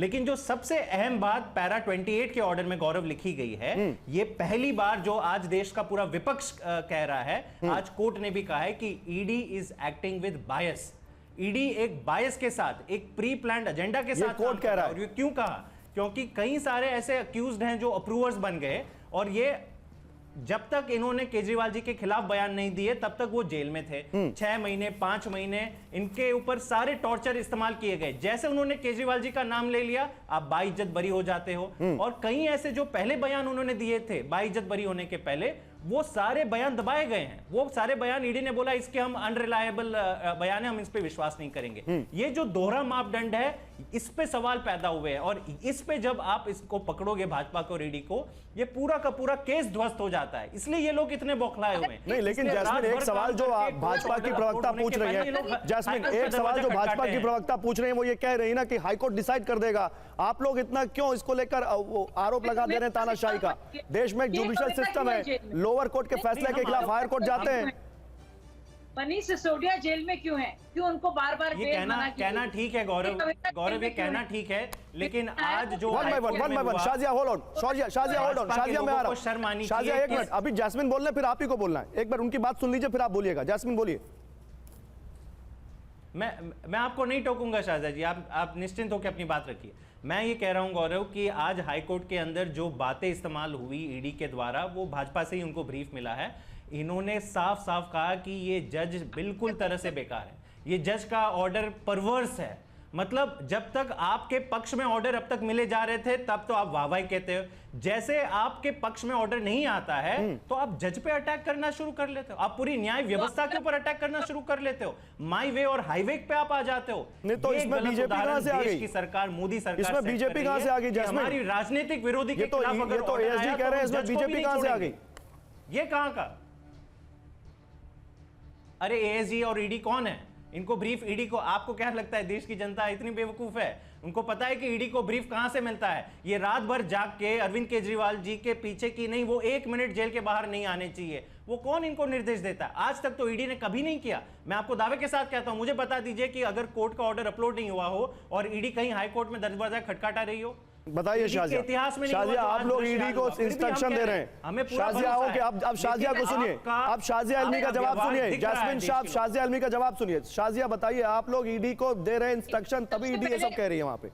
लेकिन जो सबसे अहम बात पैरा 28 के ऑर्डर में गौरव लिखी गई है, ये पहली बार जो आज देश का पूरा विपक्ष कह रहा है, आज कोर्ट ने भी कहा है कि ED is acting with bias. ED एक बायस के साथ, एक प्री प्लान्ड एजेंडा के साथ कोर्ट कह रहा है। और ये क्यों कहा? क्योंकि कई सारे ऐसे अक्यूज्ड हैं जो अप्रूवर्स बन गए, और ये जब तक इन्होंने केजरीवाल जी के खिलाफ बयान नहीं दिए तब तक वो जेल में थे। 6 महीने 5 महीने इनके ऊपर सारे टॉर्चर इस्तेमाल किए गए। जैसे उन्होंने केजरीवाल जी का नाम ले लिया, आप बाइज्जत बरी हो जाते हो। और कई ऐसे जो पहले बयान उन्होंने दिए थे बाइज्जत बरी होने के पहले, वो सारे बयान दबाए गए हैं। वो सारे बयान ईडी ने बोला इसके हम अनरिलायबल बयान है, हम इस पे विश्वास नहीं करेंगे। ये जो दोहरा मापदंड है, इस पे सवाल पैदा हुए हैं, और इस पे जब आप इसको पकड़ोगे भाजपा को, ईडी को, ये पूरा का पूरा केस ध्वस्त हो जाता है। इसलिए ये लोग इतने बौखलाए हुए हैं। नहीं, लेकिन जैस्मिन एक सवाल जो भाजपा की प्रवक्ता पूछ रही है, जैस्मिन एक सवाल जो भाजपा की प्रवक्ता पूछ रहे हैं वो ये कह रही है ना कि हाईकोर्ट डिसाइड कर देगा। आप लोग इतना क्यों इसको लेकर आरोप लगा दे रहे हैं तानाशाही का? देश में एक जुडिशियल सिस्टम है, लोअर कोर्ट के फैसले के खिलाफ हायर कोर्ट जाते हैं। मनीष सिसोदिया जेल में क्यों है? क्यों उनको बार बार ये कहना ठीक है गौरव, ये कहना ठीक है, लेकिन आज जो शाजिया होल्ड ऑन, शाजिया मैं आ रहा हूं। शाजिया एक मिनट, अभी जैस्मिन बोल रहे, फिर आप ही को बोलना है। एक बार उनकी बात सुन लीजिए, फिर आप बोलिएगा। जैस्मिन बोलिए। मैं आपको नहीं टोकूंगा शाहजा जी, आप निश्चिंत होकर अपनी बात रखिए। मैं ये कह रहा हूं गौरव कि आज हाईकोर्ट के अंदर जो बातें इस्तेमाल हुई ईडी के द्वारा, वो भाजपा से ही उनको ब्रीफ मिला है। इन्होंने साफ साफ कहा कि ये जज बिल्कुल तरह से बेकार है, ये जज का ऑर्डर परवर्स है। मतलब जब तक आपके पक्ष में ऑर्डर अब तक मिले जा रहे थे तब तो आप वाह-वाह कहते हो, जैसे आपके पक्ष में ऑर्डर नहीं आता है तो आप जज पे अटैक करना शुरू कर लेते हो, आप पूरी न्याय व्यवस्था के ऊपर अटैक करना शुरू कर लेते हो, माई वे और हाईवे पे आप आ जाते हो। नहीं तो इसमें बीजेपी कहां से आ गई? की सरकार, मोदी सरकार, इसमें बीजेपी कहां से आ गई? हमारी राजनीतिक विरोधी के खिलाफ ये तो एएसजी कह रहे हैं, इसमें बीजेपी कहां से आ गई? ये कहां का? अरे एएसजी और ईडी कौन है? इनको ब्रीफ ईडी को, आपको क्या लगता है देश की जनता इतनी बेवकूफ है? उनको पता है कि ईडी को ब्रीफ कहां से मिलता है। ये रात भर जाग के अरविंद केजरीवाल जी के पीछे की नहीं, वो 1 मिनट जेल के बाहर नहीं आने चाहिए। वो कौन इनको निर्देश देता है? आज तक तो ईडी ने कभी नहीं किया। मैं आपको दावे के साथ कहता हूं, मुझे बता दीजिए कि अगर कोर्ट का ऑर्डर अपलोड नहीं हुआ हो और ईडी कहीं हाई कोर्ट में दरवाजा खटखटा रही हो, बताइए शाजिया। शाजिया, आप लोग ईडी को इंस्ट्रक्शन दे रहे हैं। शाजिया हो कि अब शाजिया को सुनिए, आप शाजिया अलमी का जवाब सुनिए। जैस्मिन शाह, शाजिया अलमी का जवाब सुनिए। शाजिया बताइए, आप लोग ईडी को दे रहे हैं इंस्ट्रक्शन, तभी ईडी ये सब कह रही है वहां पे।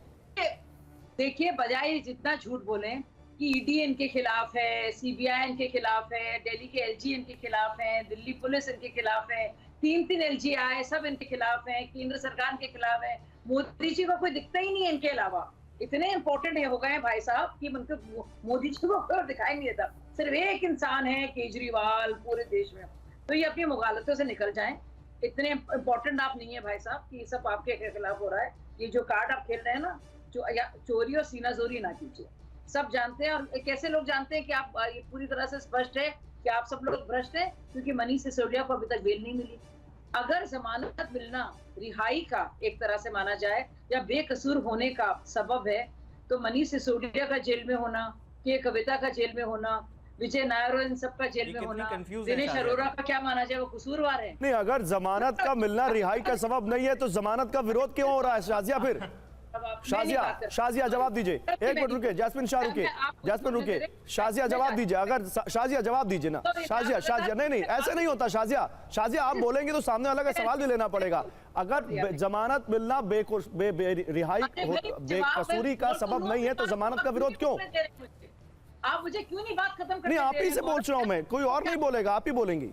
देखिए, बजाय जितना झूठ बोले कि ईडी इनके खिलाफ है, सीबीआई इनके खिलाफ है, दिल्ली के एलजी इनके खिलाफ है, दिल्ली पुलिस इनके खिलाफ है, 3 एलजी आए सब इनके खिलाफ है, केंद्र सरकार के खिलाफ है, मोदी जी को कोई दिखता ही नहीं है इनके अलावा। इतने इंपॉर्टेंट हो गए हैं भाई साहब कि उनको मोदी जी को कोई दिखाई नहीं देता। सिर्फ एक इंसान है केजरीवाल पूरे देश में, तो ये अपनी मुगालतों से निकल जाएं। इतने इंपॉर्टेंट आप नहीं है भाई साहब कि सब आपके खिलाफ हो रहा है। ये जो कार्ड आप खेल रहे हैं ना, चोरी और सीनाजोरी ना कीजिए। सब जानते हैं, और कैसे लोग जानते हैं कि आप ये पूरी तरह से स्पष्ट है कि आप सब लोग भ्रष्ट हैं, क्योंकि मनीष सिसोदिया को अभी तक बेल नहीं मिली। अगर जमानत मिलना रिहाई का एक तरह से माना जाए या बेकसूर होने का सबब है, तो मनीष सिसोदिया का जेल में होना, के कविता का जेल में होना, विजय नायर इन सबका जेल में होना, दिनेश अरोड़ा का क्या माना जाए, वो कसूरवार है? नहीं, अगर जमानत का मिलना रिहाई का सबब नहीं है तो जमानत का विरोध क्यों हो रहा है शाजिया? फिर शाजिया जवाब दीजिए। एक मिनट रुके, जैस्मिन शाह रुके, जैस्मिन रुके, शाजिया जवाब दीजिए। अगर शाजिया जवाब दीजिए ना, शाजिया नहीं ऐसे नहीं होता। शाजिया आप बोलेंगे तो सामने वाला का सवाल भी लेना पड़ेगा। अगर जमानत मिलना रिहाई बेकसूरी का सबब नहीं है तो जमानत का विरोध क्यों? आप मुझे क्यों नहीं बात खत्म करने? नहीं, आप ही से पूछ रहा हूं मैं, कोई और नहीं बोलेगा, आप ही बोलेंगी।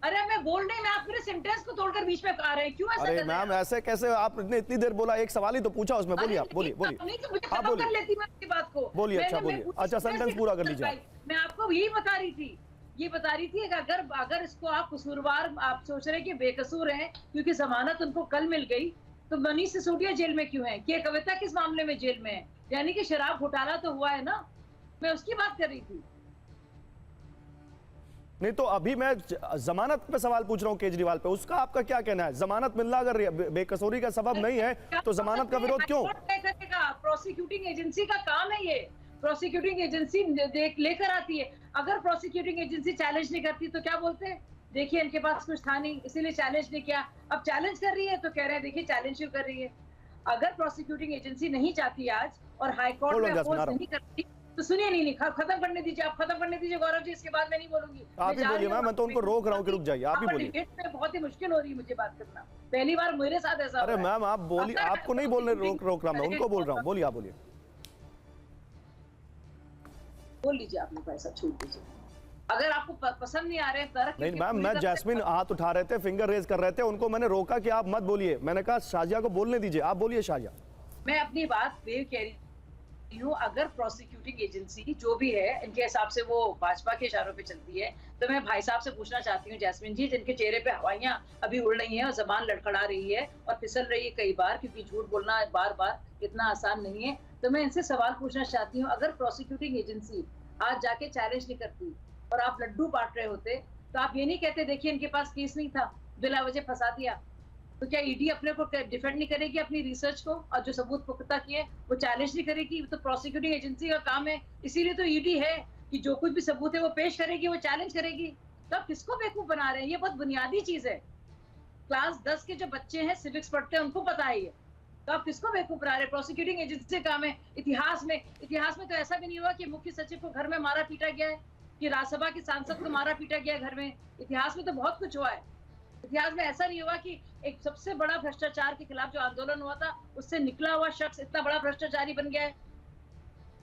अरे मैं बोल नहीं, मैं आप मेरे सेंटेंस को तोड़कर बीच में आ रहे हैं, क्यों ऐसा कर रहे हैं? अरे मैम, ऐसे कैसे? आपने इतनी देर बोला, एक सवाल ही तो पूछा उसमें। बोलिए आप, बोलिए आप बोलिए। अच्छा बोलिए, अच्छा सेंटेंस पूरा कर लीजिए। मैं आपको यही बता रही थी कि अगर इसको आप कसूरवार आप सोच रहे हैं कि बेकसूर हैं क्योंकि जमानत उनको कल मिल गई, तो मनीष सिसोदिया जेल में क्यों है? के कविता किस मामले में जेल में है? यानी कि शराब घोटाला तो हुआ है ना, मैं उसकी बात कर रही थी। नहीं तो अभी मैं जमानत पे सवाल पूछ रहा हूं केजरीवाल पे, उसका आपका क्या कहना है? जमानत मिलना अगर बेकसूरी का सबब नहीं है तो जमानत का विरोध क्यों? प्रोसिक्यूटिंग एजेंसी का काम है ये, प्रोसिक्यूटिंग एजेंसी लेकर आती है। अगर प्रोसिक्यूटिंग एजेंसी चैलेंज नहीं करती तो क्या बोलते हैं? देखिए इनके पास कुछ था नहीं इसीलिए चैलेंज नहीं किया। अब चैलेंज कर रही है तो कह रहे हैं देखिए चैलेंज क्यों कर रही है। अगर प्रोसिक्यूटिंग एजेंसी नहीं चाहती आज और हाई कोर्ट में अपोज नहीं करती तो सुनिए, नहीं खत्म करने दीजिए, आप खत्म करने दीजिए गौरव जी, इसके बाद मैं नहीं बोलूंगी। आप ही बोलिए मैम, मैं तो उनको रोक रहा हूँ कि रुक जाइए, आप ही बोलिए। बहुत ही मुश्किल हो रही है मुझे बात करना, पहली बार मेरे साथ ऐसा। अरे मैम आप बोलिए, आपको नहीं बोलने रोक रहा मैं, उनको बोल रहा हूँ, बोलिए आप बोलिए। बोल लीजिए, आपने पैसा छूट दीजिए, अगर आपको पसंद नहीं आ रहे हैं। नहीं मैम, मैं जैस्मिन हाथ उठा रहे थे, फिंगर रेज कर रहे थे, उनको मैंने रोका कि आप मत बोलिए, मैंने कहा शाजिया को बोलने दीजिए, आप बोलिए शाजिया। मैं अपनी बात कह रही हूँ, अगर प्रोसिक्यूटिंग एजेंसी जो भी है इनके हिसाब से वो भाजपा के इशारों पे चलती है, तो मैं भाई साहब से पूछना चाहती हूँ, जैस्मिन जी जिनके चेहरे पे हवाइयां अभी उड़ रही हैं और जबान लड़खड़ा रही है और फिसल रही है कई बार, क्योंकि झूठ बोलना बार बार इतना आसान नहीं है, तो मैं इनसे सवाल पूछना चाहती हूँ, अगर प्रोसिक्यूटिंग एजेंसी आज जाके चैलेंज नहीं करती और आप लड्डू बांट रहे होते, तो आप ये नहीं कहते देखिए इनके पास केस नहीं था, बिला वजह फंसा दिया, तो क्या ईडी अपने को डिफेंड नहीं करेगी अपनी रिसर्च को, और जो सबूत पुख्ता किए वो चैलेंज नहीं करेगी? तो प्रोसिक्यूटिंग एजेंसी का काम है, इसीलिए तो ईडी है कि जो कुछ भी सबूत है वो पेश करेगी, वो चैलेंज करेगी। तो आप किसको बेवकूफ बना रहे हैं? ये बहुत बुनियादी चीज है, क्लास 10 के जो बच्चे हैं सिविक्स पढ़ते हैं उनको पता है ये, तो आप किसको बेवकूफ बना रहे हैं? प्रोसिक्यूटिंग एजेंसी का काम है। इतिहास में तो ऐसा भी नहीं हुआ कि मुख्य सचिव को घर में मारा पीटा गया है, कि राज्यसभा के सांसद को मारा पीटा गया घर में। इतिहास में तो बहुत कुछ हुआ है। इतिहास में ऐसा नहीं हुआ कि एक सबसे बड़ा भ्रष्टाचार के खिलाफ जो आंदोलन हुआ था उससे निकला हुआ शख्स इतना बड़ा भ्रष्टाचारी बन गया है।